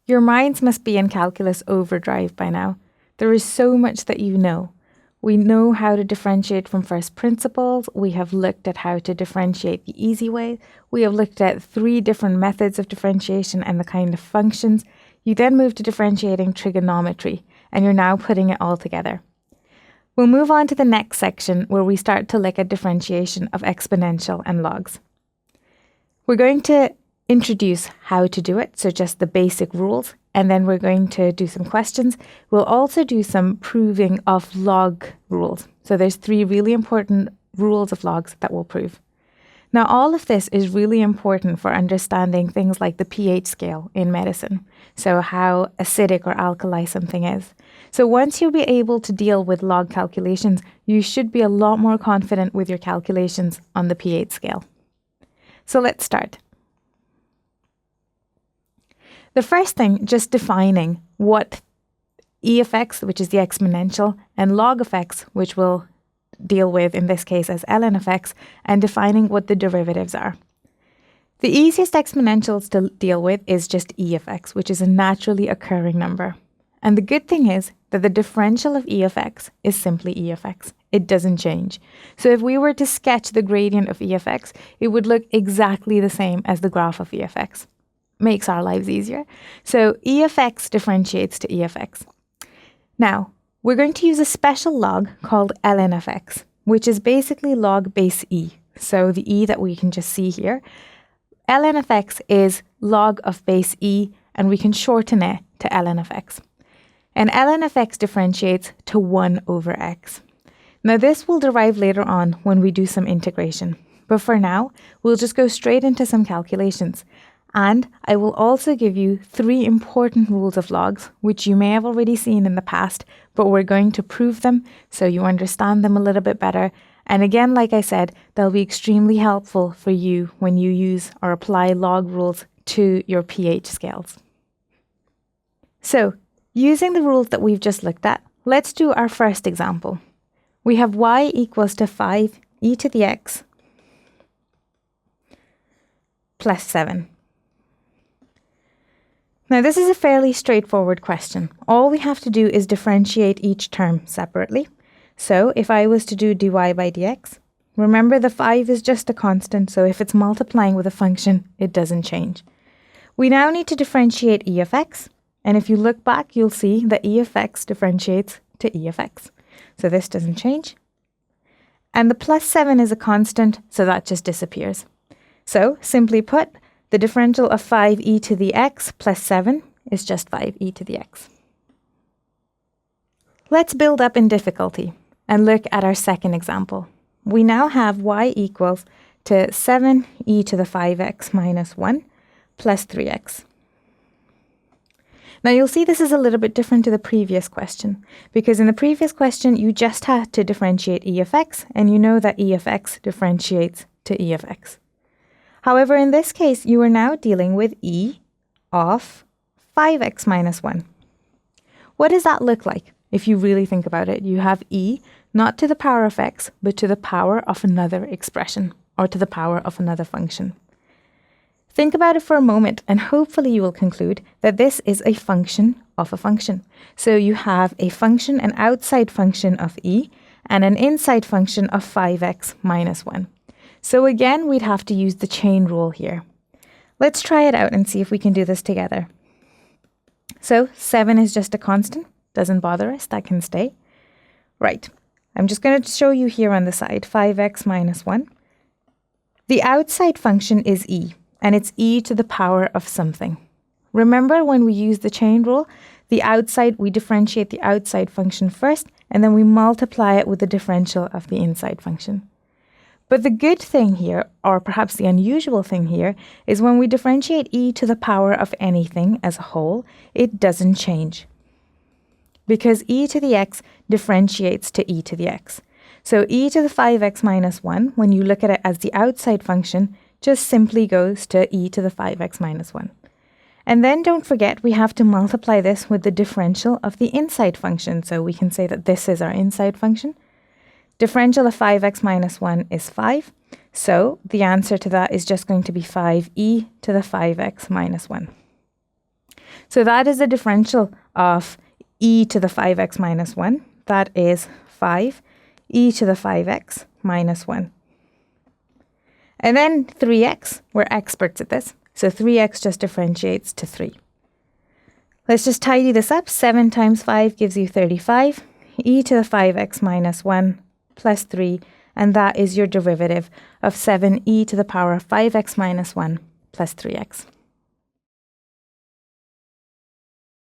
Your minds must be in calculus overdrive by now. There is so much that you know. We know how to differentiate from first principles. We have looked at how to differentiate the easy way. We have looked at 3 different methods of differentiation and the kind of functions. You then move to differentiating trigonometry, and you're now putting it all together. We'll move on to the next section where we start to look at differentiation of exponential and logs. We're going to introduce how to do it, so just the basic rules, and then we're going to do some questions. We'll also do some proving of log rules. So there's 3 really important rules of logs that we'll prove. Now, all of this is really important for understanding things like the pH scale in medicine, so how acidic or alkali something is. So once you'll be able to deal with log calculations, you should be a lot more confident with your calculations on the pH scale. So let's start. The first thing, just defining what e of x, which is the exponential, and log of x, which we'll deal with in this case as ln of x, and defining what the derivatives are. The easiest exponentials to deal with is just e of x, which is a naturally occurring number. And the good thing is that the differential of e of x is simply e of x. It doesn't change. So if we were to sketch the gradient of e of x, it would look exactly the same as the graph of e of x. Makes our lives easier. So e of x differentiates to e of x. Now, we're going to use a special log called ln of x, which is basically log base e. So the e that we can just see here. ln of x is log of base e, and we can shorten it to ln of x. And ln of x differentiates to 1 over x. Now this will derive later on when we do some integration. But for now, we'll just go straight into some calculations. And I will also give you 3 important rules of logs, which you may have already seen in the past, but we're going to prove them so you understand them a little bit better. And again, like I said, they'll be extremely helpful for you when you use or apply log rules to your pH scales. So, using the rules that we've just looked at, let's do our first example. We have y equals to 5 e to the x plus 7. Now this is a fairly straightforward question. All we have to do is differentiate each term separately. So if I was to do dy by dx, remember the 5 is just a constant, so if it's multiplying with a function, it doesn't change. We now need to differentiate e of x, and if you look back, you'll see that e of x differentiates to e of x. So this doesn't change. And the plus 7 is a constant, so that just disappears. So simply put, the differential of 5e to the x plus 7 is just 5e to the x. Let's build up in difficulty and look at our second example. We now have y equals to 7e to the 5x minus 1 plus 3x. Now you'll see this is a little bit different to the previous question, because in the previous question you just had to differentiate e of x, and you know that e of x differentiates to e of x. However, in this case, you are now dealing with e of 5x minus 1. What does that look like? If you really think about it, you have e not to the power of x, but to the power of another expression, or to the power of another function. Think about it for a moment, and hopefully you will conclude that this is a function of a function. So you have a function, an outside function of e, and an inside function of 5x minus 1. So again, we'd have to use the chain rule here. Let's try it out and see if we can do this together. So 7 is just a constant, doesn't bother us, that can stay. Right, I'm just going to show you here on the side, 5x minus 1. The outside function is e, and it's e to the power of something. Remember when we use the chain rule, we differentiate the outside function first, and then we multiply it with the differential of the inside function. But the good thing here, or perhaps the unusual thing here, is when we differentiate e to the power of anything as a whole, it doesn't change. Because e to the x differentiates to e to the x. So e to the 5x minus 1, when you look at it as the outside function, just simply goes to e to the 5x minus 1. And then don't forget, we have to multiply this with the differential of the inside function. So we can say that this is our inside function. Differential of 5x minus 1 is 5. So the answer to that is just going to be 5e to the 5x minus 1. So that is the differential of e to the 5x minus 1. That is 5 e to the 5x minus 1. And then 3x, we're experts at this. So 3x just differentiates to 3. Let's just tidy this up. 7 times 5 gives you 35. E to the 5x minus 1 plus 3. And that is your derivative of 7e to the power of 5x minus 1 plus 3x.